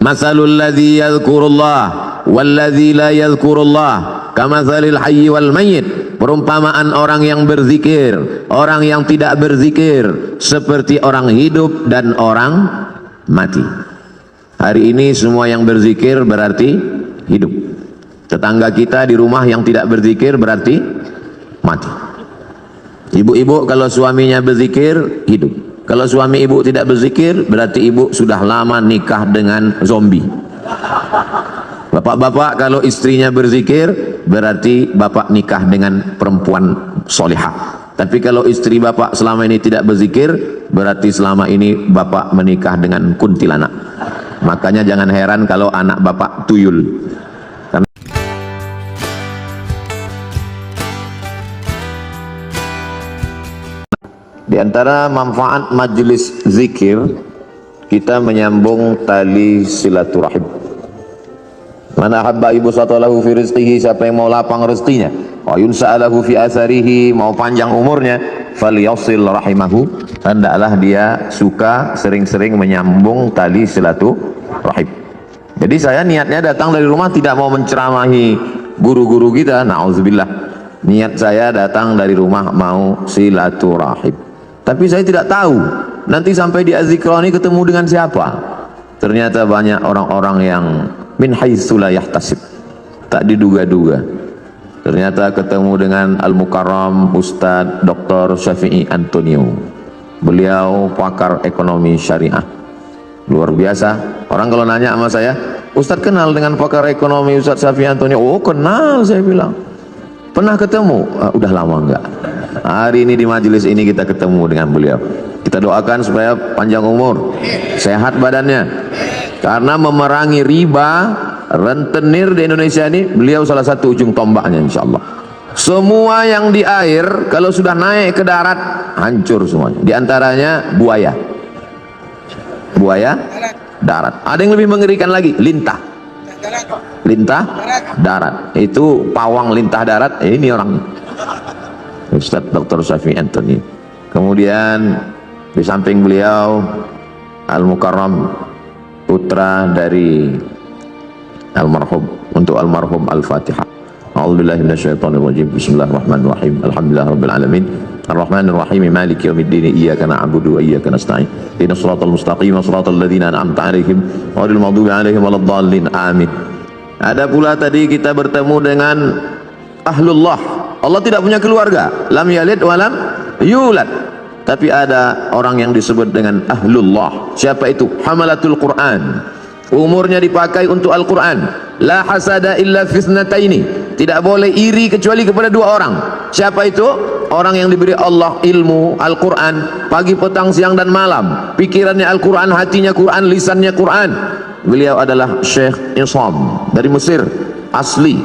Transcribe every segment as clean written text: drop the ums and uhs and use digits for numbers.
Masalul ladzi yadhkurullah walladzi la yadhkurullah kamatsalil hayyi wal mayyit. Perumpamaan orang yang berzikir, orang yang tidak berzikir, seperti orang hidup dan orang mati. Hari ini semua yang berzikir berarti hidup. Tetangga kita di rumah yang tidak berzikir berarti mati. Ibu-ibu kalau suaminya berzikir hidup. Kalau suami ibu tidak berzikir berarti ibu sudah lama nikah dengan zombie. Bapak-bapak kalau istrinya berzikir berarti bapak nikah dengan perempuan solihah. Tapi kalau istri bapak selama ini tidak berzikir berarti selama ini bapak menikah dengan kuntilanak. Makanya jangan heran kalau anak bapak tuyul. Di antara manfaat majelis zikir, kita menyambung tali silaturahim. Mana habba ibu satalahu fi rizqihi, siapa yang mau lapang rezekinya, wa yunsa'alahu fi atharihi, mau panjang umurnya, falyasil rahimahu, hendaklah dia suka sering-sering menyambung tali silaturahim. Jadi saya niatnya datang dari rumah tidak mau menceramahi guru-guru kita, na'udzubillah. Niat saya datang dari rumah mau silaturahim. Tapi saya tidak tahu nanti sampai di Az-Zikrani ketemu dengan siapa. Ternyata banyak orang-orang yang min haitsu la yahtasib, tak diduga-duga. Ternyata ketemu dengan Al-Mukarram Ustadz Dr. Syafi'i Antonio. Beliau pakar ekonomi syariah. Luar biasa. Orang kalau nanya sama saya, Ustadz kenal dengan pakar ekonomi Ustadz Syafi'i Antonio? Oh kenal, saya bilang. Pernah ketemu? Udah lama enggak. Hari ini di majelis ini kita ketemu dengan beliau. Kita doakan supaya panjang umur, sehat badannya. Karena memerangi riba, rentenir di Indonesia ini, beliau salah satu ujung tombaknya insyaallah. Semua yang di air kalau sudah naik ke darat hancur semuanya. Di antaranya buaya. Buaya darat. Ada yang lebih mengerikan lagi, lintah. Lintah darat. Itu pawang lintah darat, ini orangnya. Ustadz Dr. Syafi'i Anthony. Kemudian di samping beliau Al-Mukarram, putra dari almarhum, untuk almarhum Al-Fatihah. A'udzubillahi minasyaitonirrajim. Bismillahirrahmanirrahim. Alhamdulillahirabbil alamin. Arrahmanir rahim. Maliki yaumiddin. Iyyaka na'budu wa iyyaka nasta'in. Ihdinas shiratal mustaqim, shiratal ladzina an'amta 'alaihim ghairil maghdubi 'alaihim waladdallin. Amin. Ada pula tadi kita bertemu dengan ahlullah. Allah tidak punya keluarga, lam yalid wa lam yulad. Tapi ada orang yang disebut dengan ahlullah. Siapa itu? Hamalatul Quran. Umurnya dipakai untuk Al-Quran. La hasada illa fitnataini. Tidak boleh iri kecuali kepada dua orang. Siapa itu? Orang yang diberi Allah ilmu Al-Quran pagi, petang, siang dan malam. Pikirannya Al-Quran, hatinya Quran, lisannya Quran. Beliau adalah Syekh Isam dari Mesir asli.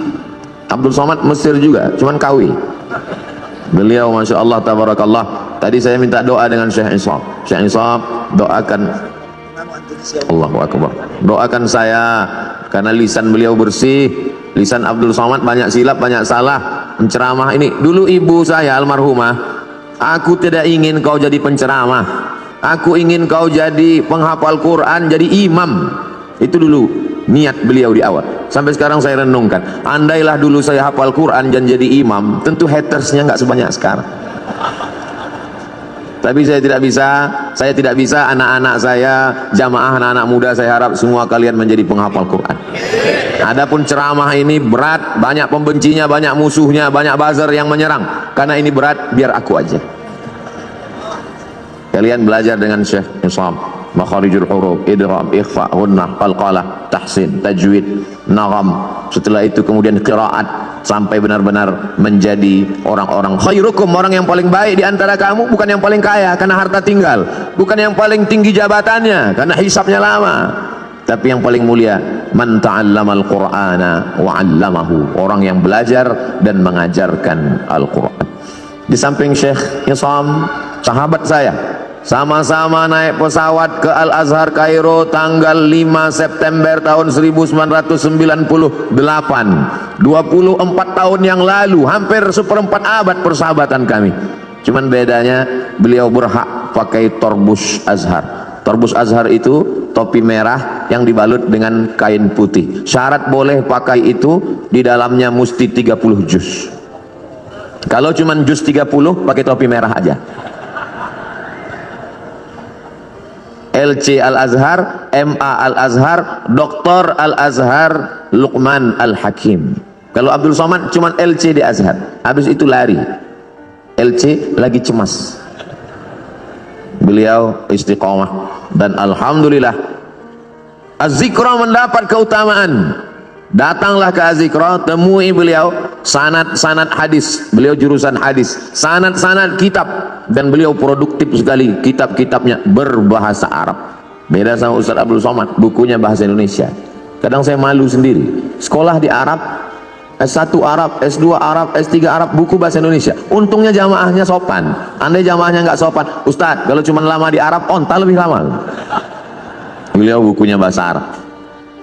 Abdul Somad Mesir juga, cuman kawi. Beliau Masya Allah tabarakallah. Tadi saya minta doa dengan Syekh Isam. Syekh Isam doakan, Allahu Akbar, doakan saya karena lisan beliau bersih. Lisan Abdul Somad banyak silap, banyak salah. Penceramah ini dulu ibu saya almarhumah, aku tidak ingin kau jadi penceramah, aku ingin kau jadi penghafal Quran, jadi imam. Itu dulu niat beliau di awal. Sampai sekarang saya renungkan, andailah dulu saya hafal Quran dan jadi imam, tentu hatersnya nggak sebanyak sekarang. Tapi saya tidak bisa anak-anak saya, jamaah anak-anak muda, saya harap semua kalian menjadi penghafal Quran. Adapun ceramah ini berat, banyak pembencinya, banyak musuhnya, banyak buzzer yang menyerang. Karena ini berat, biar aku aja. Kalian belajar dengan Syekh Isam, makharijul huruf, idgham, ikhfa, gunnah, qalqalah, tahsin, tajwid, nagham. Setelah itu kemudian qiraat sampai benar-benar menjadi orang-orang khairukum, orang yang paling baik di antara kamu, bukan yang paling kaya karena harta tinggal, bukan yang paling tinggi jabatannya karena hisabnya lama, tapi yang paling mulia man ta'allamal qur'ana wa 'allamahu, orang yang belajar dan mengajarkan Al-Qur'an. Di samping Syekh Isam, sahabat saya, sama-sama naik pesawat ke Al-Azhar Kairo tanggal 5 September tahun 1998, 24 tahun yang lalu, hampir seperempat abad persahabatan kami. Cuman bedanya beliau berhak pakai torbus Azhar, Torbus Azhar itu topi merah yang dibalut dengan kain putih. Syarat boleh pakai itu di dalamnya mesti 30 juz. Kalau cuman juz 30 pakai topi merah aja. LC Al-Azhar, MA Al-Azhar, Dr. Al-Azhar, Luqman Al-Hakim. Kalau Abdul Somad cuman LC di Azhar, habis itu lari. LC lagi cemas. Beliau istiqomah dan alhamdulillah Az-Zikra mendapat keutamaan. Datanglah ke Az-Zikra, temui beliau sanad hadis, beliau jurusan hadis, sanad kitab, dan beliau produktif sekali. Kitab-kitabnya berbahasa Arab, beda sama Ustaz Abdul Somad, bukunya bahasa Indonesia. Kadang saya malu sendiri, sekolah di Arab, S1 Arab, S2 Arab, S3 Arab, buku bahasa Indonesia. Untungnya jamaahnya sopan. Andai jamaahnya nggak sopan, Ustadz kalau cuma lama di Arab, onta lebih lama. Beliau bukunya bahasa Arab.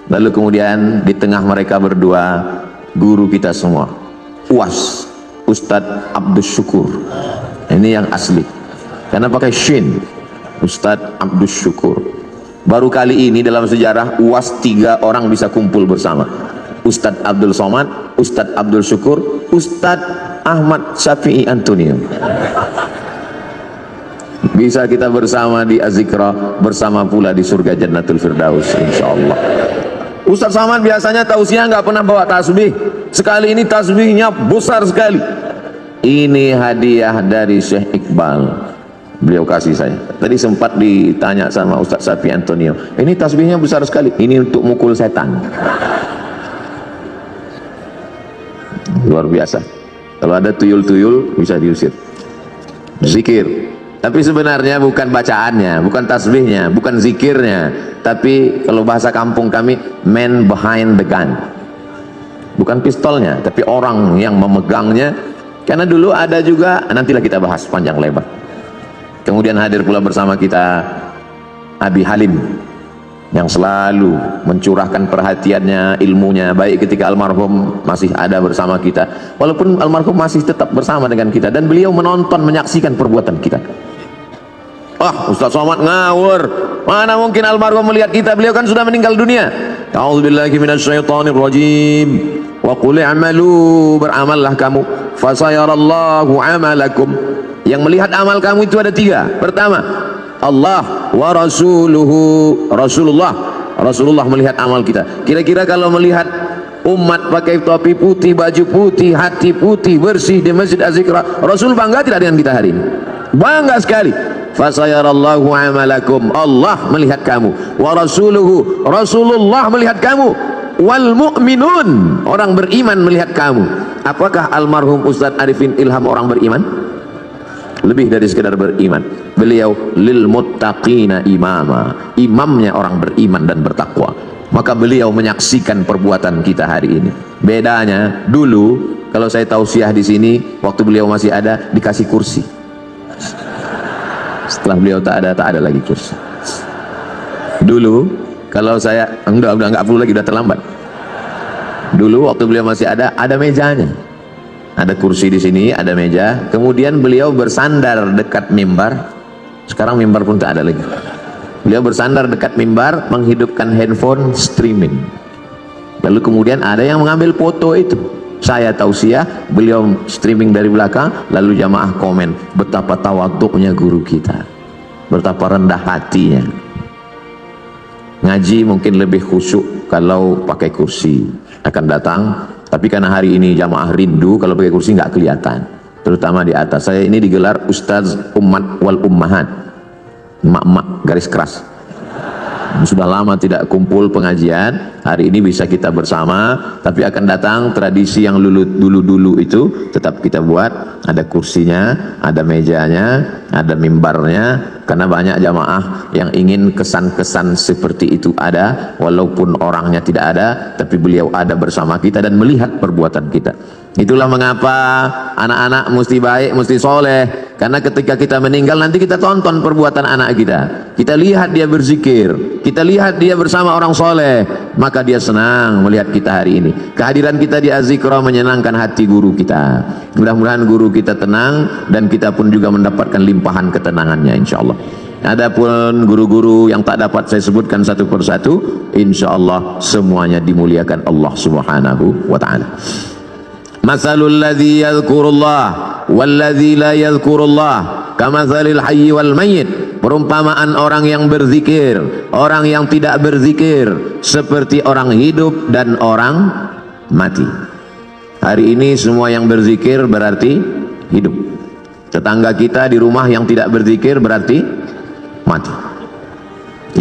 Lalu kemudian di tengah mereka berdua, guru kita semua, UAS, Ustadz Abdus Syukur. Ini yang asli, karena pakai shin, Ustadz Abdus Syukur. Baru kali ini dalam sejarah UAS 3 orang bisa kumpul bersama. Ustadz Abdul Somad, Ustadz Abdul Syukur, Ustadz Ahmad Syafi'i Antonio. Bisa kita bersama di Az-Zikra, bersama pula di surga Jannatul Firdaus insyaallah. Ustadz Somad biasanya tausiah nggak pernah bawa tasbih. Sekali ini tasbihnya besar sekali. Ini hadiah dari Syekh Iqbal. Beliau kasih saya. Tadi sempat ditanya sama Ustadz Syafi'i Antonio, ini tasbihnya besar sekali. Ini untuk mukul setan. Luar biasa. Kalau ada tuyul-tuyul bisa diusir. Zikir, tapi sebenarnya bukan bacaannya, bukan tasbihnya, bukan zikirnya, tapi kalau bahasa kampung kami, man behind the gun. Bukan pistolnya, tapi orang yang memegangnya. Karena dulu ada juga, nantilah kita bahas panjang lebar. Kemudian hadir pula bersama kita Abi Halim, yang selalu mencurahkan perhatiannya, ilmunya, baik ketika almarhum masih ada bersama kita, walaupun almarhum masih tetap bersama dengan kita, dan beliau menonton, menyaksikan perbuatan kita. Ustaz Somad ngawur, mana mungkin almarhum melihat kita, beliau kan sudah meninggal dunia. A'udzubillahi minasyaitonirrajim. Wa qul i'malu, beramallah kamu, fasayarallahu amalakum. Yang melihat amal kamu itu ada 3. Pertama, Allah wa rasuluhu, Rasulullah melihat amal kita. Kira-kira kalau melihat umat pakai topi putih, baju putih, hati putih, bersih di Masjid Az-Zikra, Rasul bangga tidak dengan kita hari ini? Bangga sekali. Fasayarallahu amalakum, Allah melihat kamu, wa rasuluhu, Rasulullah melihat kamu, wal mu'minun, orang beriman melihat kamu. Apakah almarhum Ustadz Arifin Ilham orang beriman? Lebih dari sekedar beriman. Beliau lil muttaqina imama, imamnya orang beriman dan bertakwa. Maka beliau menyaksikan perbuatan kita hari ini. Bedanya dulu, kalau saya tausiah di sini, waktu beliau masih ada, dikasih kursi. Setelah beliau tak ada lagi kursi. Dulu kalau saya udah nggak perlu lagi, udah terlambat. Dulu waktu beliau masih ada mejanya. Ada kursi di sini, ada meja. Kemudian beliau bersandar dekat mimbar. Sekarang mimbar pun tak ada lagi. Beliau bersandar dekat mimbar, menghidupkan handphone, streaming. Lalu kemudian ada yang mengambil foto itu. Saya tausiah, beliau streaming dari belakang, lalu jamaah komen, betapa tawaduknya guru kita, betapa rendah hatinya. Ngaji mungkin lebih khusyuk kalau pakai kursi, akan datang. Tapi karena hari ini jamaah rindu, kalau pakai kursi nggak kelihatan, terutama di atas. Saya ini digelar Ustaz Ummat wal Ummahat, emak-emak garis keras. Sudah lama tidak kumpul pengajian, hari ini bisa kita bersama. Tapi akan datang tradisi yang dulu itu tetap kita buat. Ada kursinya, ada mejanya, ada mimbarnya. Karena banyak jamaah yang ingin kesan-kesan seperti itu ada, walaupun orangnya tidak ada, tapi beliau ada bersama kita dan melihat perbuatan kita. Itulah mengapa anak-anak mesti baik, mesti soleh. Karena ketika kita meninggal, nanti kita tonton perbuatan anak kita. Kita lihat dia berzikir, kita lihat dia bersama orang soleh, maka dia senang melihat kita hari ini. Kehadiran kita di Az-Zikra menyenangkan hati guru kita. Mudah-mudahan guru kita tenang, dan kita pun juga mendapatkan limpahan ketenangannya insya Allah. Adapun guru-guru yang tak dapat saya sebutkan satu persatu, insyaallah semuanya dimuliakan Allah Subhanahu wa taala. Masalul ladzi yadhkurullah wal ladzi la yadhkurullah kamatsalil hayyi wal mayyit. Perumpamaan orang yang berzikir, orang yang tidak berzikir, seperti orang hidup dan orang mati. Hari ini semua yang berzikir berarti hidup. Tetangga kita di rumah yang tidak berzikir berarti mati.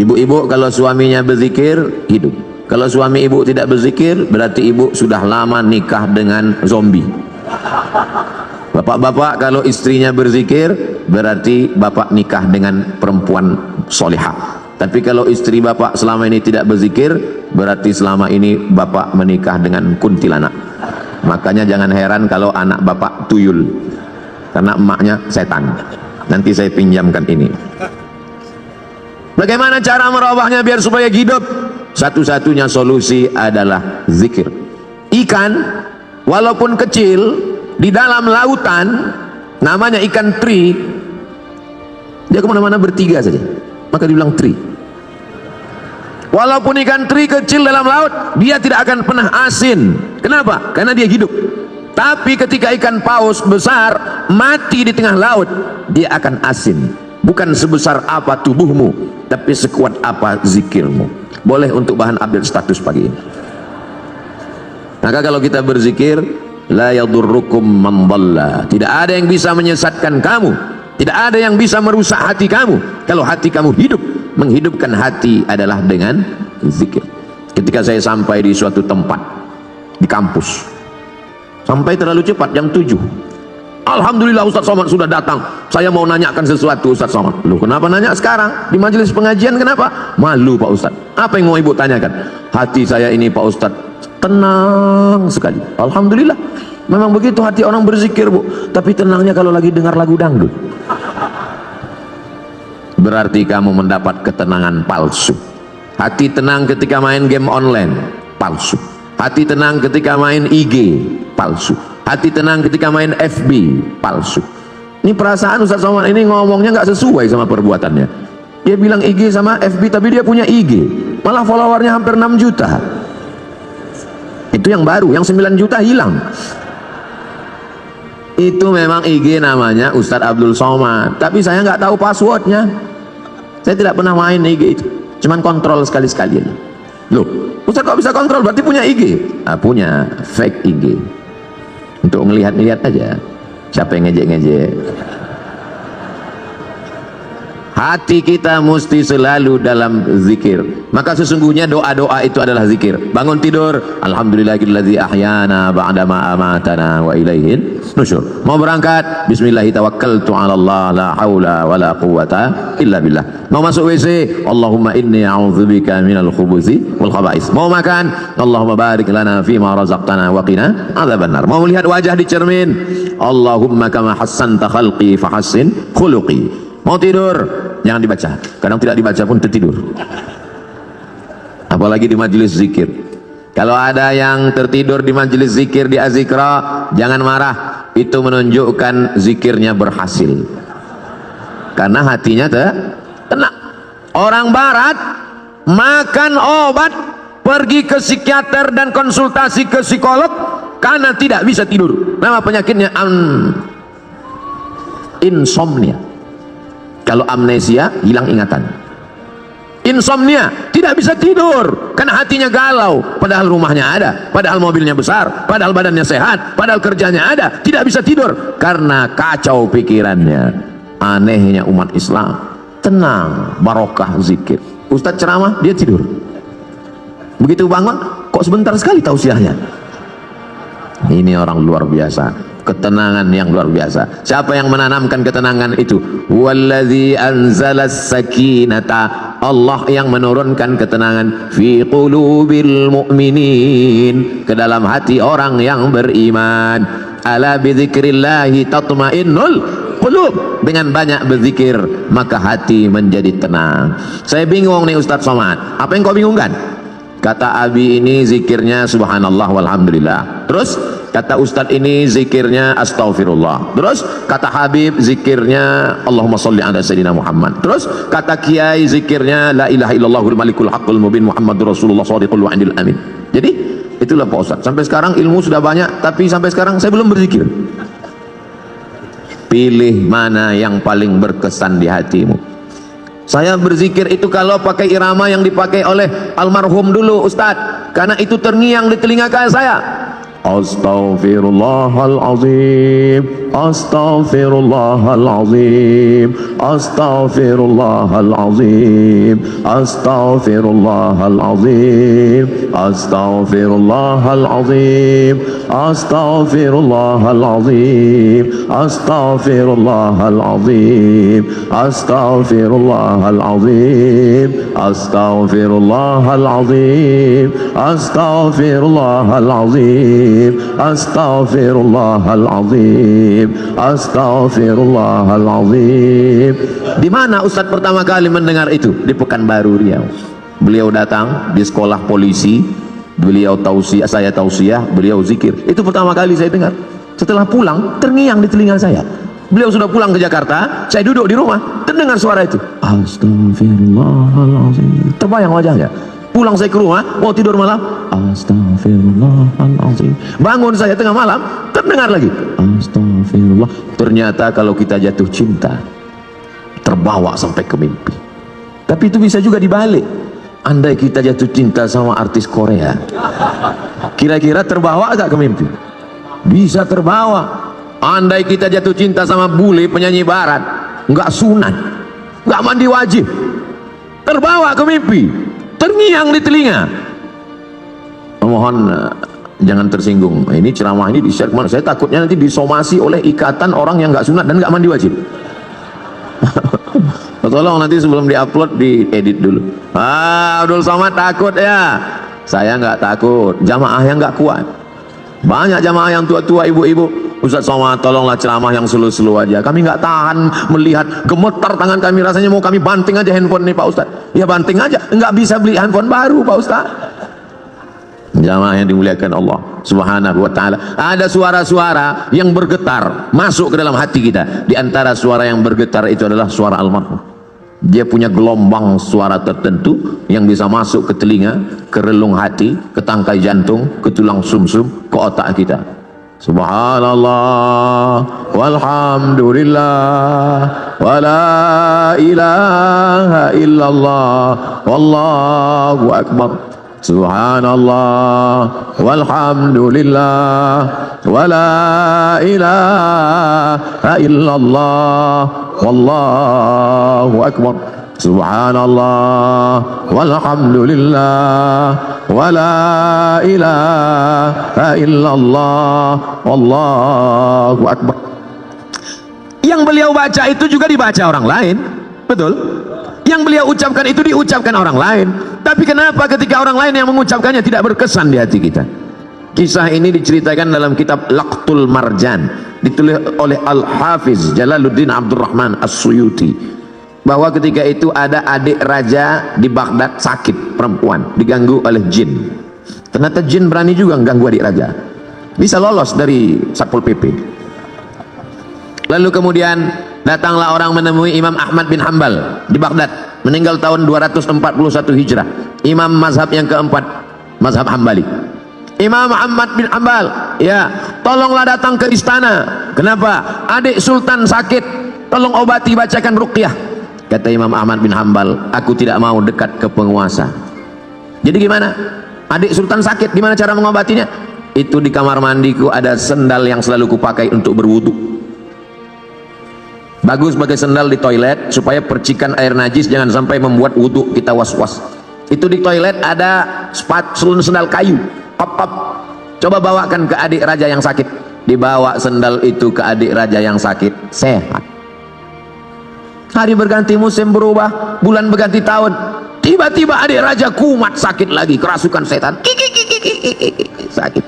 Ibu-ibu kalau suaminya berzikir hidup. Kalau suami ibu tidak berzikir berarti ibu sudah lama nikah dengan zombie. Bapak-bapak kalau istrinya berzikir berarti bapak nikah dengan perempuan solihah. Tapi kalau istri bapak selama ini tidak berzikir berarti selama ini bapak menikah dengan kuntilanak. Makanya jangan heran kalau anak bapak tuyul, karena emaknya setan. Nanti saya pinjamkan ini. Bagaimana cara merubahnya biar supaya hidup? Satu-satunya solusi adalah zikir. Ikan walaupun kecil di dalam lautan, namanya ikan teri, dia kemana-mana bertiga saja, maka dibilang teri. Walaupun ikan teri kecil dalam laut, dia tidak akan pernah asin. Kenapa? Karena dia hidup. Tapi ketika ikan paus besar mati di tengah laut, dia akan asin. Bukan sebesar apa tubuhmu, tapi sekuat apa zikirmu. Boleh untuk bahan update status pagi ini. Maka kalau kita berzikir, la yadurrukum man dhalla. Tidak ada yang bisa menyesatkan kamu, tidak ada yang bisa merusak hati kamu. Kalau hati kamu hidup, menghidupkan hati adalah dengan zikir. Ketika saya sampai di suatu tempat di kampus, sampai terlalu cepat jam 7. Alhamdulillah Ustaz Somad sudah datang. Saya mau nanyakan sesuatu Ustaz Somad. Loh, kenapa nanya sekarang? Di majelis pengajian kenapa? Malu Pak Ustaz. Apa yang mau ibu tanyakan? Hati saya ini Pak Ustaz tenang sekali. Alhamdulillah. Memang begitu hati orang berzikir, Bu. Tapi tenangnya kalau lagi dengar lagu dangdut. Berarti kamu mendapat ketenangan palsu. Hati tenang ketika main game online, palsu. Hati tenang ketika main IG, palsu. Hati tenang ketika main FB, palsu. Ini perasaan Ustaz Somad ini ngomongnya nggak sesuai sama perbuatannya. Dia bilang IG sama FB, tapi dia punya IG, malah followernya hampir 6 juta. Itu yang baru, yang 9 juta hilang. Itu memang IG namanya Ustadz Abdul Somad, tapi saya nggak tahu passwordnya. Saya tidak pernah main IG itu, cuman kontrol sekali-sekali. Loh, Ustadz kok bisa kontrol? Berarti punya IG? Ah, punya fake IG untuk ngelihat-lihat aja siapa yang ngejek-ngejek. Hati kita mesti selalu dalam zikir. Maka sesungguhnya doa-doa itu adalah zikir. Bangun tidur, alhamdulillahilladzi ahyana ba'da ma amatana wa ilaihin nusyur. Mau berangkat, bismillahi tawakkaltu 'ala Allah la haula wala quwata illa billah. Mau masuk WC, Allahumma inni a'udzubika minal khubuthi wal khaba'is. Mau makan, Allahumma barik lana fima razaqtana wa qina adzabannar. Mau melihat wajah di cermin, Allahumma kama hassanta khalqi fahassin khuluqi. Mau tidur, jangan dibaca. Kadang tidak dibaca pun tertidur. Apalagi di majelis zikir. Kalau ada yang tertidur di majelis zikir di Azikra, jangan marah. Itu menunjukkan zikirnya berhasil. Karena hatinya tenang. Orang barat makan obat, pergi ke psikiater dan konsultasi ke psikolog karena tidak bisa tidur. Nama penyakitnya insomnia. Kalau amnesia, hilang ingatan. Insomnia, tidak bisa tidur karena hatinya galau, padahal rumahnya ada, padahal mobilnya besar, padahal badannya sehat, padahal kerjanya ada, tidak bisa tidur karena kacau pikirannya. Anehnya umat Islam, tenang, barokah zikir. Ustadz ceramah, dia tidur. Begitu bangun, kok sebentar sekali tausiahnya. Ini orang luar biasa. Ketenangan yang luar biasa. Siapa yang menanamkan ketenangan itu? Wallazi anzalas sakinata. Allah yang menurunkan ketenangan fi qulubil mu'minin, ke dalam hati orang yang beriman. Ala bidzikrillahi tatmainnul qulub. Dengan banyak berzikir maka hati menjadi tenang. Saya bingung nih Ustadz Somad. Apa yang kau bingungkan? Kata Abi ini zikirnya subhanallah walhamdulillah. Terus kata Ustadz ini zikirnya astaghfirullah. Terus kata Habib zikirnya Allahumma sholli ala sayyidina Muhammad. Terus kata Kiai zikirnya la ilaha illallahul malikul haqqul mubin Muhammadur Rasulullah shadiqul wa'idil amin. Jadi itulah Pak Ustadz. Sampai sekarang ilmu sudah banyak, tapi sampai sekarang saya belum berzikir. Pilih mana yang paling berkesan di hatimu. Saya berzikir itu kalau pakai irama yang dipakai oleh almarhum dulu Ustadz, karena itu terngiang di telinga saya. Astaghfirullahalazim, astaghfirullahalazim, astaghfirullahalazim, astaghfirullahalazim, astaghfirullahalazim, astaghfirullahalazim, astaghfirullahalazim, astaghfirullahalazim, astaghfirullahalazim, astaghfirullahalazim, astaghfirullahalazim, astaghfirullahalazim. Di mana Ustadz pertama kali mendengar itu? Di Pekanbaru Riau. Beliau datang di sekolah polisi, beliau tausiah, saya tausiah, beliau zikir. Itu pertama kali saya dengar. Setelah pulang terngiang di telinga saya. Beliau sudah pulang ke Jakarta, saya duduk di rumah, terdengar suara itu. Astaghfirullahalazim. Terbayang wajahnya. Pulang saya ke rumah, mau tidur malam, astaghfirullahalazim. Bangun saya tengah malam, terdengar lagi, astaghfirullah. Ternyata kalau kita jatuh cinta, terbawa sampai ke mimpi. Tapi itu bisa juga dibalik. Andai kita jatuh cinta sama artis Korea, kira-kira terbawa agak ke mimpi? Bisa terbawa. Andai kita jatuh cinta sama bule penyanyi barat, nggak sunat, nggak mandi wajib, terbawa ke mimpi, terngiang di telinga. Mohon jangan tersinggung. Ini ceramah ini di-share kemana? Saya takutnya nanti disomasi oleh ikatan orang yang nggak sunat dan nggak mandi wajib. Tolong nanti sebelum diupload diedit dulu. Abdul Somad takut ya? Saya nggak takut. Jamaah yang nggak kuat. Banyak jamaah yang tua-tua, ibu-ibu. Ustaz Somad tolonglah ceramah yang slow-slow aja. Kami nggak tahan melihat, gemetar tangan kami, rasanya mau kami banting aja handphone nih Pak Ustaz. Ya banting aja, nggak bisa beli handphone baru Pak Ustaz. Jamaah yang dimuliakan Allah Subhanahu wa ta'ala, ada suara-suara yang bergetar masuk ke dalam hati kita. Di antara suara yang bergetar itu adalah suara almarhum. Dia punya gelombang suara tertentu yang bisa masuk ke telinga, ke relung hati, ke tangkai jantung, ke tulang sumsum, ke otak kita. Subhanallah walhamdulillah wala ilaha illallah wallahu akbar. Subhanallah walhamdulillah wala ilaha illallah wallahu akbar. Subhanallah walhamdulillah wala ilaha illallah wallahu akbar. Yang beliau baca itu juga dibaca orang lain, betul? Yang beliau ucapkan itu diucapkan orang lain. Tapi kenapa ketika orang lain yang mengucapkannya tidak berkesan di hati kita? Kisah ini diceritakan dalam kitab Laqtul Marjan, ditulis oleh Al-Hafiz Jalaluddin Abdurrahman As-Suyuti, bahwa ketika itu ada adik raja di Baghdad sakit, perempuan, diganggu oleh jin. Ternyata jin berani juga mengganggu adik raja, bisa lolos dari Satpol PP. Lalu kemudian datanglah orang menemui Imam Ahmad bin Hanbal di Baghdad, meninggal tahun 241 Hijrah, imam mazhab yang keempat, mazhab Hambali. Imam Ahmad bin Hanbal, ya tolonglah datang ke istana. Kenapa? Adik sultan sakit, tolong obati, bacakan ruqyah. Kata Imam Ahmad bin Hanbal, aku tidak mau dekat ke penguasa. Jadi gimana? Adik sultan sakit, gimana cara mengobatinya? Itu di kamar mandiku ada sendal yang selalu kupakai untuk berwudu. Bagus pakai sendal di toilet supaya percikan air najis jangan sampai membuat wudhu kita was-was. Itu di toilet ada sendal kayu. Coba bawakan ke adik raja yang sakit. Dibawa sendal itu ke adik raja yang sakit, sehat. Hari berganti, musim berubah, bulan berganti tahun, tiba-tiba adik raja kumat sakit lagi, kerasukan setan, sakit.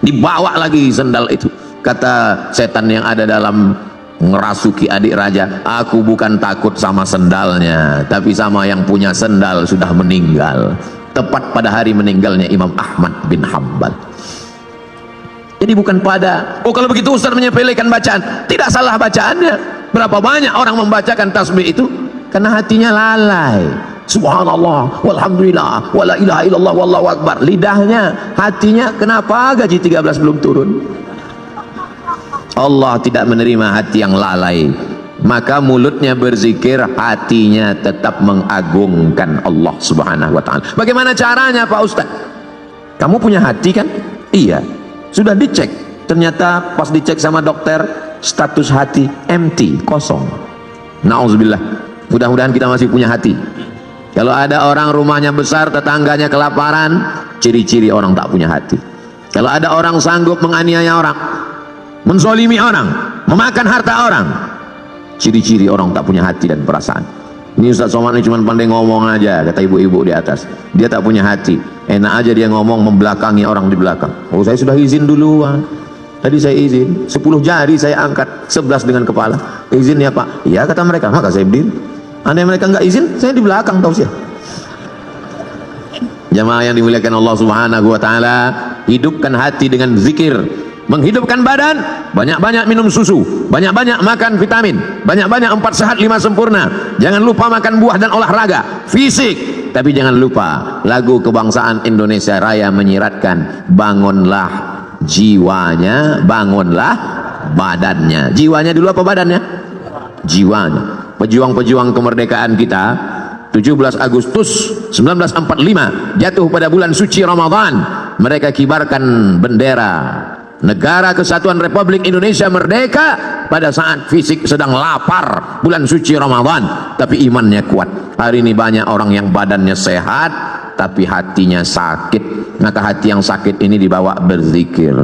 Dibawa lagi sendal itu. Kata setan yang ada dalam ngerasuki adik raja, aku bukan takut sama sendalnya, tapi sama yang punya sendal sudah meninggal. tepat pada hari meninggalnya Imam Ahmad bin Hanbal. Jadi bukan pada, oh kalau begitu Ustaz menyepelekan bacaan. Tidak salah bacaannya. Berapa banyak orang membacakan tasbih itu karena hatinya lalai. Subhanallah, walhamdulillah, wala ilaha illallah, wallahu akbar. Lidahnya, hatinya, kenapa gaji 13 belum turun? Allah tidak menerima hati yang lalai. Maka mulutnya berzikir, hatinya tetap mengagungkan Allah subhanahu wa ta'ala. Bagaimana caranya Pak Ustaz? Kamu punya hati kan? Iya. Sudah dicek, ternyata pas dicek sama dokter, status hati empty, kosong. Na'udzubillah. Mudah-mudahan kita masih punya hati. Kalau ada orang rumahnya besar, tetangganya kelaparan, ciri-ciri orang tak punya hati. Kalau ada orang sanggup menganiaya orang, menzolimi orang, memakan harta orang, ciri-ciri orang tak punya hati dan perasaan. Ini Ustaz Somad ini cuma pandai ngomong aja, kata ibu-ibu di atas. Dia tak punya hati. Enak aja dia ngomong membelakangi orang di belakang. Oh, saya sudah izin duluan. Tadi saya izin, 10 jari saya angkat, 11 dengan kepala. Izin ya Pak? Iya kata mereka, maka saya berdiri. Andai mereka nggak izin, saya di belakang tausiah. Jamaah yang dimuliakan Allah subhanahu wa ta'ala, hidupkan hati dengan zikir. Menghidupkan badan, banyak-banyak minum susu, banyak-banyak makan vitamin, banyak-banyak 4 sehat 5 sempurna. Jangan lupa makan buah dan olahraga fisik. Tapi jangan lupa lagu kebangsaan Indonesia Raya menyiratkan, bangunlah jiwanya, bangunlah badannya. Jiwanya dulu apa badannya? Jiwanya. Pejuang-pejuang kemerdekaan kita 17 Agustus 1945 jatuh pada bulan suci Ramadan. Mereka kibarkan bendera Negara Kesatuan Republik Indonesia merdeka pada saat fisik sedang lapar bulan suci Ramadan, tapi imannya kuat. Hari ini banyak orang yang badannya sehat tapi hatinya sakit. Maka hati yang sakit ini dibawa berzikir.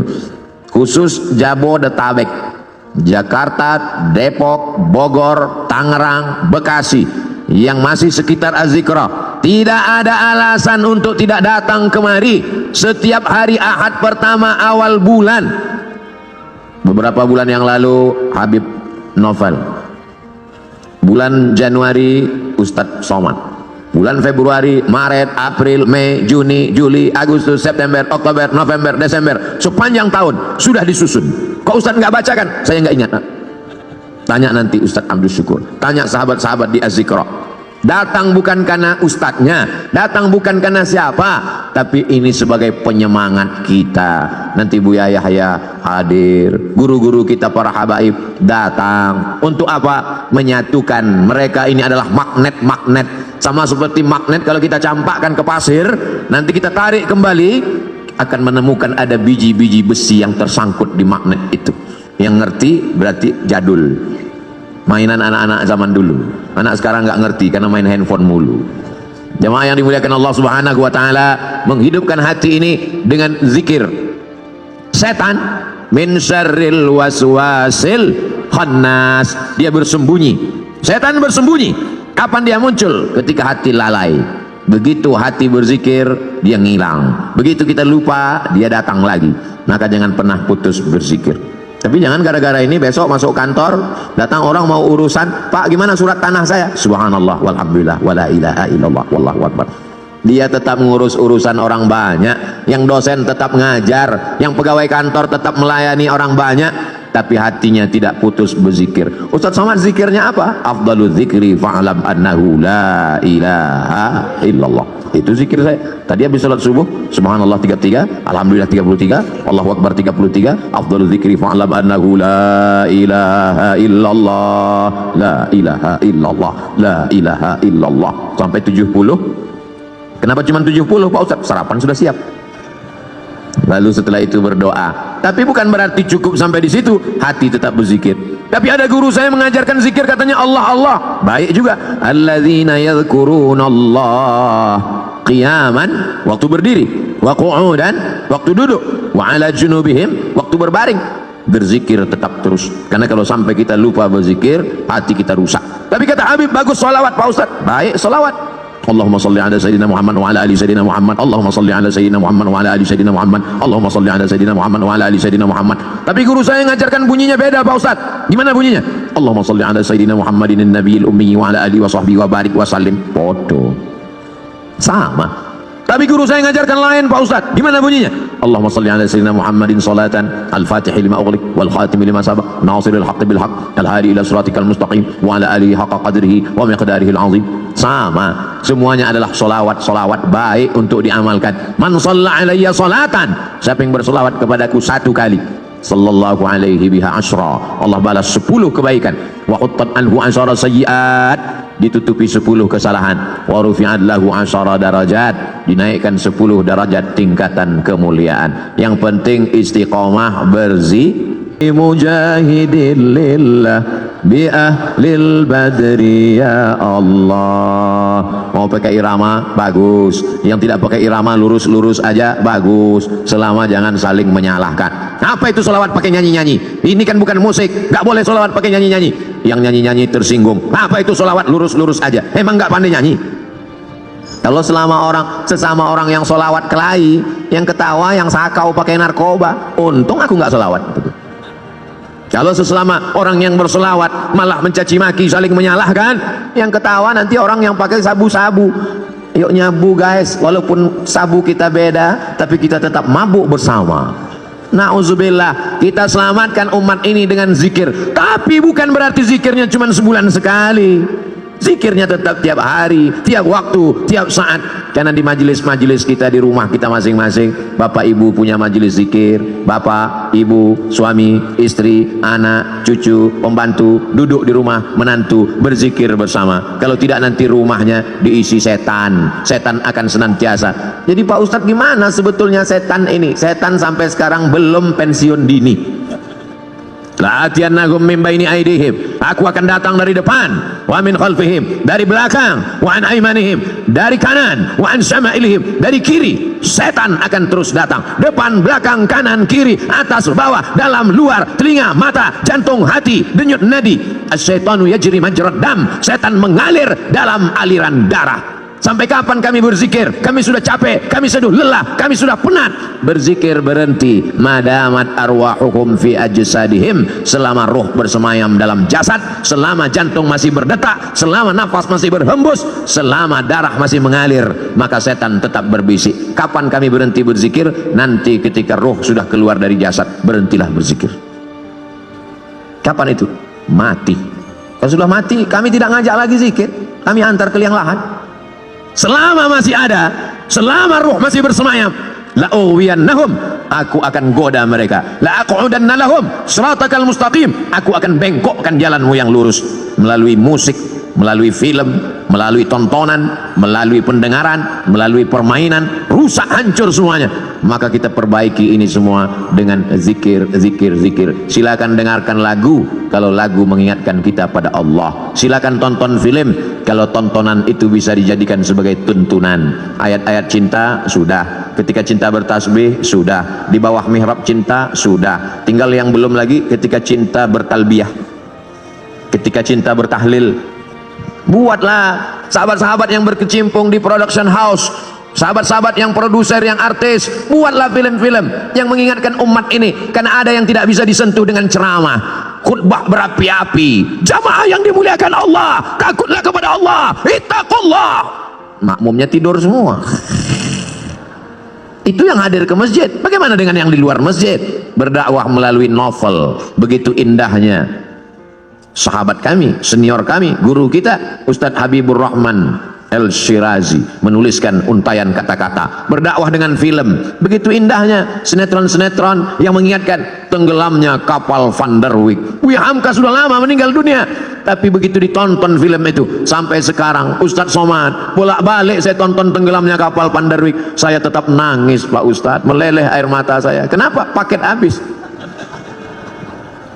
Khusus Jabodetabek, Jakarta, Depok, Bogor, Tangerang, Bekasi yang masih sekitar Az-Zikra, tidak ada alasan untuk tidak datang kemari setiap hari Ahad pertama awal bulan. Beberapa bulan yang lalu Habib Novel, bulan Januari Ustadz Somad, bulan Februari, Maret, April, Mei, Juni, Juli, Agustus, September, Oktober, November, Desember, sepanjang tahun sudah disusun. Kok Ustadz nggak bacakan? Saya nggak ingat. Tanya nanti Ustadz Abdul Syukur, tanya sahabat-sahabat di Az-Zikra. Datang bukan karena ustadznya, datang bukan karena siapa, tapi ini sebagai penyemangat kita. Nanti Buya Yahya hadir, guru-guru kita para habaib datang. Untuk apa? Menyatukan mereka. Ini adalah magnet-magnet, sama seperti magnet kalau kita campakkan ke pasir, nanti kita tarik kembali, akan menemukan ada biji-biji besi yang tersangkut di magnet itu. Yang ngerti berarti jadul, mainan anak-anak zaman dulu. Anak sekarang nggak ngerti karena main handphone mulu. Jemaah yang dimuliakan Allah subhanahu wa ta'ala, menghidupkan hati ini dengan zikir. Setan min syarril waswasil khannas, dia bersembunyi. Setan bersembunyi. Kapan dia muncul? Ketika hati lalai. Begitu hati berzikir, dia ngilang. Begitu kita lupa, dia datang lagi. Maka jangan pernah putus berzikir. Tapi jangan gara-gara ini besok masuk kantor, datang orang mau urusan, Pak gimana surat tanah saya? Subhanallah, walhamdulillah, wala ilaha illallah, wallahu akbar. Dia tetap ngurus urusan orang banyak, yang dosen tetap ngajar, yang pegawai kantor tetap melayani orang banyak, tapi hatinya tidak putus berzikir. Ustaz Somad zikirnya apa? Afdalu dzikri fa'lam annahu la ilaha illallah. Itu zikir saya. Tadi habis salat subuh, subhanallah 33, alhamdulillah 33, Allahu akbar 33, afdalu dzikri fa'lam annahu la ilaha illallah, la ilaha illallah, la ilaha illallah, sampai 70. Kenapa cuma 70 Pak Ustaz? Sarapan sudah siap. Lalu setelah itu berdoa. Tapi bukan berarti cukup sampai di situ, hati tetap berzikir. Tapi ada guru saya mengajarkan zikir, katanya Allah Allah. Baik juga. Alladzina yadhkurunallah qiyaman, waktu berdiri, wa qu'udan, waktu duduk, wa ala junubihim, waktu berbaring. Berzikir tetap terus. Karena kalau sampai kita lupa berzikir, hati kita rusak. Tapi kata Habib, bagus salawat Pak Ustaz. Baik, salawat. Allahumma salli ala sayyidina Muhammad wa ala ali sayyidina Muhammad. Allahumma salli ala sayyidina Muhammad wa ala ali sayyidina Muhammad. Allahumma salli ala sayyidina Muhammad wa ala ali sayyidina Muhammad. Tapi guru saya ngajarkan bunyinya beda Pak Ustaz. Gimana bunyinya? Allahumma salli ala sayyidina Muhammadin nabiyil ummi wa ala alihi wa sahbihi wa barik wa sallim. Bodoh. Sama. Tapi guru saya ngajarkan lain Pak Ustaz. Gimana bunyinya? Allahumma salli ala sayyidina Muhammadin salatan al-fatihi lima ughliq wal khatimi lima sabaq nasiril haqqi bil haqq al-hadi ila siratikal mustaqim wa ala alihi haqqa qadrihi wa miqdarihi al-azim. Sama, semuanya adalah solawat baik untuk diamalkan. Man shalla alayya salatan, siapa yang bersolawat kepadaku satu kali, sallallahu alaihi biha asyra, Allah balas 10 kebaikan. Wa huttat anhu asyara sayyiat, ditutupi 10 kesalahan. Wa rufi'at lahu asyara darajat, dinaikkan 10 derajat tingkatan kemuliaan. Yang penting istiqomah mujahidin lillah bi ahlil badri ya Allah. Mau pakai irama bagus, yang tidak pakai irama lurus-lurus aja bagus, selama jangan saling menyalahkan. Apa itu solawat pakai nyanyi-nyanyi? Ini kan bukan musik, nggak boleh solawat pakai nyanyi-nyanyi. Yang nyanyi-nyanyi tersinggung. Apa itu solawat lurus-lurus aja? Emang nggak pandai nyanyi? Kalau sesama orang yang solawat kelahi, yang ketawa, yang sakau pakai narkoba, untung aku nggak solawat. Kalau sesama orang yang bersolawat malah mencaci maki, saling menyalahkan, yang ketawa nanti orang yang pakai sabu-sabu. Yuk nyabu guys, walaupun sabu kita beda, tapi kita tetap mabuk bersama. Na'udzubillah, kita selamatkan umat ini dengan zikir. Tapi bukan berarti zikirnya cuma sebulan sekali. Zikirnya tetap tiap hari, tiap waktu, tiap saat. Karena di majelis-majelis kita, di rumah kita masing-masing, bapak ibu punya majelis zikir. Bapak, ibu, suami, istri, anak, cucu, pembantu duduk di rumah, menantu berzikir bersama. Kalau tidak nanti rumahnya diisi setan. Setan akan senantiasa. Jadi Pak Ustadz, gimana sebetulnya setan ini? Setan sampai sekarang belum pensiun dini. La'atiyannahum min baini aydihim, aku akan datang dari depan, wa min khalfihim, dari belakang, wa an aymanihim, dari kanan, wa an syama'ilihim, dari kiri. Setan akan terus datang, depan, belakang, kanan, kiri, atas, bawah, dalam, luar, telinga, mata, jantung, hati, denyut nadi. Asyaitanu yajri majrad dam, setan mengalir dalam aliran darah. Sampai kapan kami berzikir? Kami sudah capek, kami sudah lelah, kami sudah penat. Berzikir berhenti. Madamat arwahuhum fi ajsadihim, selama roh bersemayam dalam jasad, selama jantung masih berdetak, selama nafas masih berhembus, selama darah masih mengalir, maka setan tetap berbisik. Kapan kami berhenti berzikir? Nanti ketika roh sudah keluar dari jasad, berhentilah berzikir. Kapan itu? Mati. Kalau sudah mati, kami tidak ngajak lagi zikir, kami antar ke liang lahat. Selama masih ada, selama ruh masih bersemayam, la'uwiyannahum, aku akan goda mereka. La'aqudanna lahum siratakal mustaqim, aku akan bengkokkan jalanmu yang lurus. Melalui musik, melalui film, melalui tontonan, melalui pendengaran, melalui permainan, rusak hancur semuanya. Maka kita perbaiki ini semua dengan zikir. Silakan dengarkan lagu kalau lagu mengingatkan kita pada Allah. Silakan tonton film kalau tontonan itu bisa dijadikan sebagai tuntunan. Ayat-ayat cinta sudah, ketika cinta bertasbih sudah, di bawah mihrab cinta sudah. Tinggal yang belum lagi ketika cinta bertalbiyah, ketika cinta bertahlil. Buatlah sahabat-sahabat yang berkecimpung di production house, sahabat-sahabat yang produser, yang artis, buatlah film-film yang mengingatkan umat ini. Karena ada yang tidak bisa disentuh dengan ceramah, khutbah berapi-api. Jamaah yang dimuliakan Allah, takutlah kepada Allah, ittaqullah. Makmumnya tidur semua. Itu yang hadir ke masjid. Bagaimana dengan yang di luar masjid? Berdakwah melalui novel, begitu indahnya. Sahabat kami, senior kami, guru kita Ustadz Habibur Rahman Al-Shirazi menuliskan untayan kata-kata, berdakwah dengan film, begitu indahnya. Sinetron-sinetron yang mengingatkan tenggelamnya kapal Van der Wijk. Wih, Hamka sudah lama meninggal dunia, tapi begitu ditonton film itu, sampai sekarang Ustadz Somad bolak-balik saya tonton tenggelamnya kapal Van der Wijk, saya tetap nangis Pak Ustadz, meleleh air mata saya. Kenapa? Paket habis.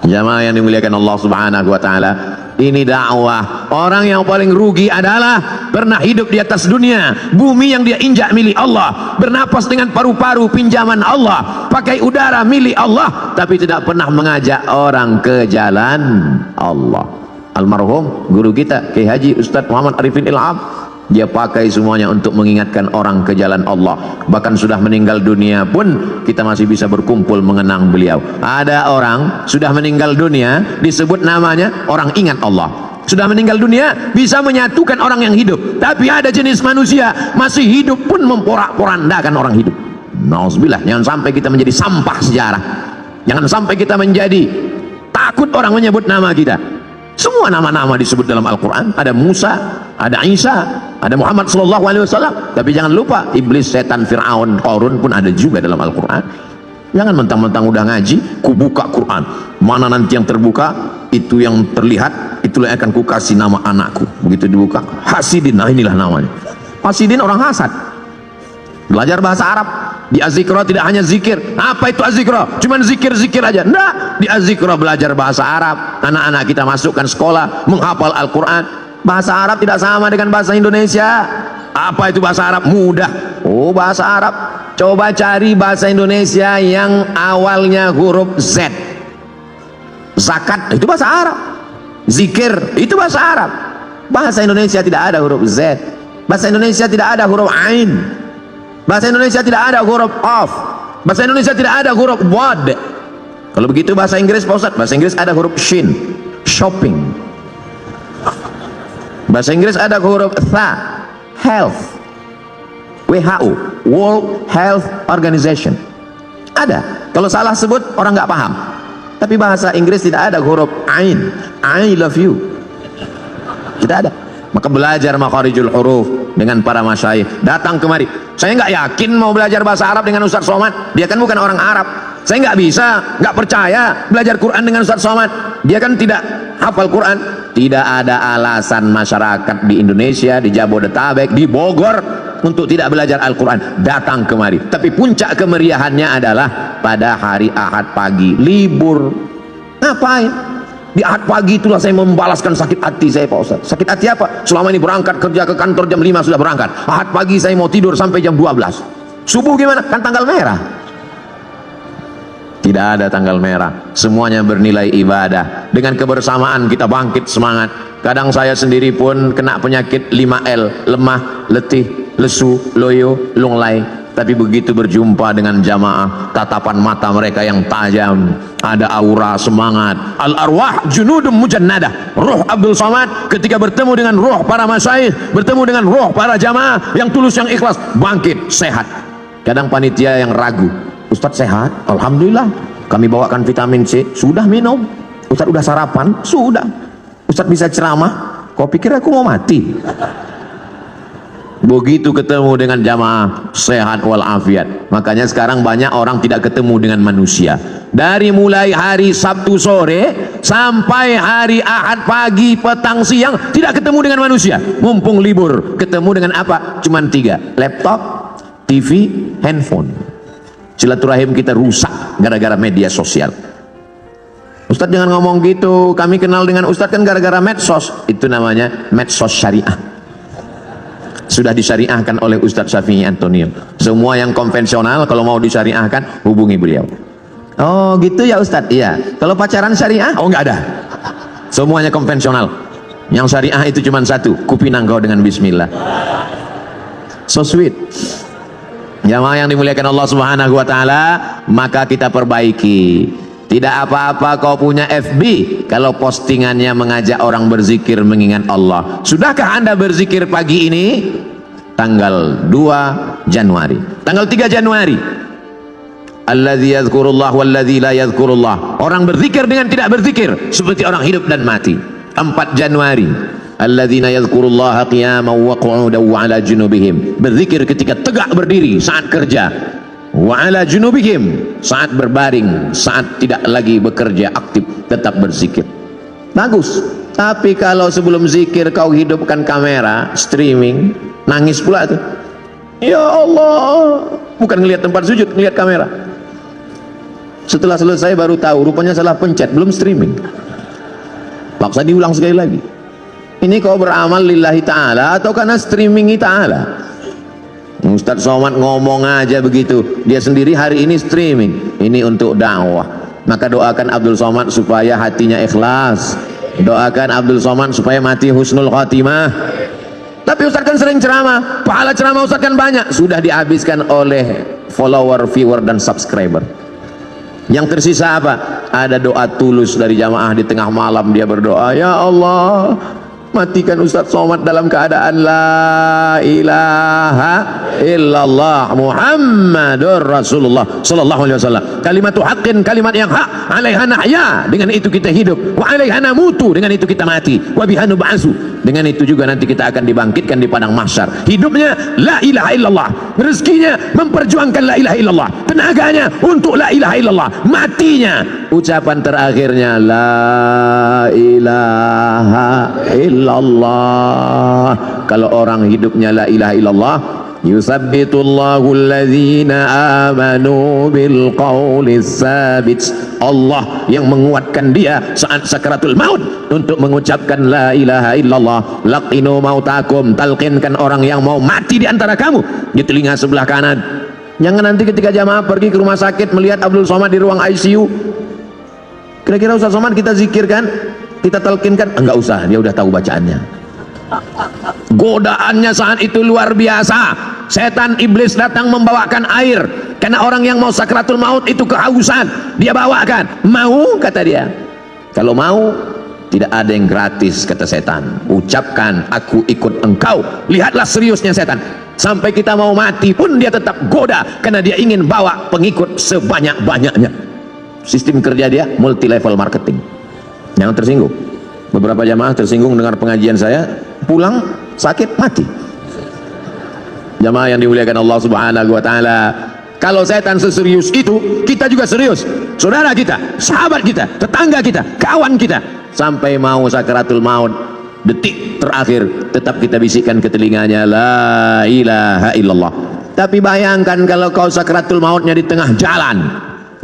Jamaah yang dimuliakan Allah Subhanahu wa taala, ini dakwah. Orang yang paling rugi adalah pernah hidup di atas dunia, bumi yang dia injak milik Allah, bernapas dengan paru-paru pinjaman Allah, pakai udara milik Allah, tapi tidak pernah mengajak orang ke jalan Allah. Almarhum guru kita Kiai Haji Ustadz Muhammad Arifin Ilham, dia pakai semuanya untuk mengingatkan orang ke jalan Allah. Bahkan sudah meninggal dunia pun kita masih bisa berkumpul mengenang beliau. Ada orang sudah meninggal dunia disebut namanya orang ingat Allah, sudah meninggal dunia, bisa menyatukan orang yang hidup. Tapi ada jenis manusia masih hidup pun memporak-porandakan orang hidup. Nauzubillah, jangan sampai kita menjadi sampah sejarah. Jangan sampai kita menjadi takut orang menyebut nama kita. Semua nama-nama disebut dalam Al-Quran. Ada Musa, ada Isa, ada Muhammad SAW. Tapi jangan lupa iblis, setan, Fir'aun, Qarun pun ada juga dalam Al-Quran. Jangan mentang-mentang udah ngaji, kubuka Quran. Mana nanti yang terbuka, itu yang terlihat, itulah yang akan kukasih nama anakku. Begitu dibuka, Hasidin, nah inilah namanya. Hasidin orang hasad. Belajar bahasa Arab. Di Az-Zikra tidak hanya zikir. Apa itu Az-Zikra? Cuman zikir-zikir aja. Enggak, di Az-Zikra belajar bahasa Arab. Anak-anak kita masukkan sekolah, menghafal Al-Quran. Bahasa Arab tidak sama dengan bahasa Indonesia. Apa itu bahasa Arab? Mudah. Oh, bahasa Arab. Coba cari bahasa Indonesia yang awalnya huruf Z. Zakat, itu bahasa Arab. Zikir, itu bahasa Arab. Bahasa Indonesia tidak ada huruf Z. Bahasa Indonesia tidak ada huruf Ain. Bahasa Indonesia tidak ada huruf Qaf. Bahasa Indonesia tidak ada huruf Wad. Kalau begitu bahasa Inggris, Pak Ustaz, bahasa Inggris ada huruf Shin, shopping. Bahasa Inggris ada huruf Tha, health. WHO, World Health Organization. Ada. Kalau salah sebut orang nggak paham. Tapi bahasa Inggris tidak ada huruf Ain, I love you. Tidak ada. Maka belajar makharijul huruf dengan para masyayikh. Datang kemari. Saya nggak yakin mau belajar bahasa Arab dengan Ustaz Somad. Dia kan bukan orang Arab. Saya nggak bisa, nggak percaya belajar Quran dengan Ustaz Somad. Dia kan tidak hafal Quran. Tidak ada alasan masyarakat di Indonesia, di Jabodetabek, di Bogor untuk tidak belajar Al-Quran. Datang kemari. Tapi puncak kemeriahannya adalah pada hari Ahad pagi, libur. Ngapain? Di Ahad pagi itulah saya membalaskan sakit hati saya, Pak Ustaz. Sakit hati apa? Selama ini berangkat kerja ke kantor jam 5 sudah berangkat. Ahad pagi saya mau tidur sampai jam 12. Subuh gimana? Kan tanggal merah. Tidak ada tanggal merah. Semuanya bernilai ibadah. Dengan kebersamaan kita bangkit semangat. Kadang saya sendiri pun kena penyakit 5L, lemah, letih, lesu, loyo, lunglai. Tapi begitu berjumpa dengan jamaah, tatapan mata mereka yang tajam, ada aura semangat. Al-arwah junudum mujannadah. Ruh Abdul Somad ketika bertemu dengan ruh para masyayikh, bertemu dengan ruh para jamaah yang tulus, yang ikhlas, bangkit, sehat. Kadang panitia yang ragu, Ustadz sehat? Alhamdulillah. Kami bawakan vitamin C, sudah minum. Ustadz udah sarapan? Sudah. Ustadz bisa ceramah? Kau pikir aku mau mati? Begitu ketemu dengan jamaah, sehat walafiat. Makanya sekarang banyak orang tidak ketemu dengan manusia. Dari mulai hari Sabtu sore sampai hari Ahad pagi, petang, siang, tidak ketemu dengan manusia. Mumpung libur, ketemu dengan apa? Cuman 3, laptop, TV, handphone. Silaturahim kita rusak gara-gara media sosial. Ustadz jangan ngomong gitu, kami kenal dengan Ustadz kan gara-gara medsos. Itu namanya medsos syariah. Sudah disyariahkan oleh Ustadz Syafi'i Antonio. Semua yang konvensional kalau mau disyariahkan hubungi beliau. Oh gitu ya Ustadz? Iya. Kalau pacaran syariah? Oh nggak ada. Semuanya konvensional. Yang syariah itu cuma satu, kupinang kau dengan bismillah. So sweet. Jamaah yang dimuliakan Allah Subhanahu wa taala, maka kita perbaiki. Tidak apa-apa kau punya FB kalau postingannya mengajak orang berzikir mengingat Allah. Sudahkah Anda berzikir pagi ini? Tanggal 2 Januari. Tanggal 3 Januari. Alladzi yadhkurullah walladzi la yadhkurullah. Orang berzikir dengan tidak berzikir seperti orang hidup dan mati. 4 Januari. Alladzina yadhkurullaha qiyaman wa qu'udan wa 'ala junubihim. Berzikir ketika tegak berdiri saat kerja. Wa 'ala junubihim, saat berbaring, saat tidak lagi bekerja aktif, tetap berzikir. Bagus. Tapi kalau sebelum zikir kau hidupkan kamera, streaming, nangis pula tuh. Ya Allah, bukan ngelihat tempat sujud, ngelihat kamera. Setelah selesai baru tahu, rupanya salah pencet, belum streaming. Paksa diulang sekali lagi. Ini kau beramal lillahi ta'ala atau karena streamingi ta'ala? Ustadz Somad ngomong aja begitu, dia sendiri hari ini streaming, ini untuk dakwah. Maka doakan Abdul Somad supaya hatinya ikhlas, doakan Abdul Somad supaya mati husnul khatimah. Tapi Ustadz kan sering ceramah, pahala ceramah Ustadz kan banyak, sudah dihabiskan oleh follower, viewer dan subscriber. Yang tersisa apa? ada doa tulus dari jamaah di tengah malam, dia berdoa, ya Allah, matikan Ustaz Somad dalam keadaan la ilaha illallah Muhammadur Rasulullah sallallahu alaihi wasallam. Kalimatu haqqin, kalimat yang hak, alaiha nahya, dengan itu kita hidup, wa alaiha namutu, dengan itu kita mati, wa biha nub'atsu, dengan itu juga nanti kita akan dibangkitkan di padang mahsyar. Hidupnya la ilaha illallah, rezekinya memperjuangkan la ilaha illallah, tenaganya untuk la ilaha illallah, matinya ucapan terakhirnya la ilaha illallah. Kalau orang hidupnya la ilaha illallah, yusabbitullahu allazina amanu bil qawlis sabit, Allah yang menguatkan dia saat sakaratul maut untuk mengucapkan la ilaha illallah. Laqinu mautakum, talqinkan orang yang mau mati di antara kamu di telinga sebelah kanan. Jangan nanti ketika jamaah pergi ke rumah sakit melihat Abdul Somad di ruang ICU, kira-kira Ustaz Somad kita zikirkan, kita talqinkan? Enggak usah, dia udah tahu bacaannya. Godaannya saat itu luar biasa. Setan iblis datang membawakan air, karena orang yang mau sakratul maut itu kehausan, dia bawakan. Mau, kata dia. Kalau mau, tidak ada yang gratis, kata setan. Ucapkan aku ikut engkau. Lihatlah seriusnya setan, sampai kita mau mati pun dia tetap goda, karena dia ingin bawa pengikut sebanyak-banyaknya. Sistem kerja dia multi level marketing. Jangan tersinggung. Beberapa jamaah tersinggung dengar pengajian saya, pulang sakit mati. Jamaah yang dimuliakan Allah Subhanahu wa taala, kalau setan seserius itu, kita juga serius. Saudara kita, sahabat kita, tetangga kita, kawan kita, sampai mau sakaratul maut, detik terakhir tetap kita bisikkan ke telinganya la ilaha illallah. Tapi bayangkan kalau kau sakaratul mautnya di tengah jalan,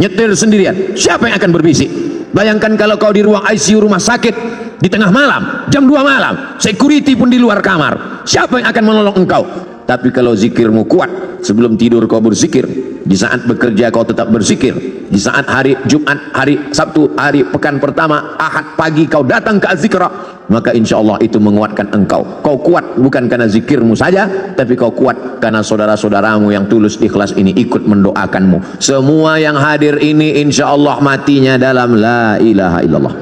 nyetir sendirian, siapa yang akan berbisik? Bayangkan kalau kau di ruang ICU rumah sakit di tengah malam, jam 2 malam, security pun di luar kamar, siapa yang akan menolong engkau? Tapi kalau zikirmu kuat, sebelum tidur kau berzikir, di saat bekerja kau tetap berzikir, di saat hari Jumat, hari Sabtu, hari pekan pertama, Ahad pagi kau datang ke az-zikra, maka insya Allah itu menguatkan engkau. Kau kuat bukan karena zikirmu saja, tapi kau kuat karena saudara-saudaramu yang tulus ikhlas ini ikut mendoakanmu. Semua yang hadir ini insya Allah matinya dalam la ilaha illallah.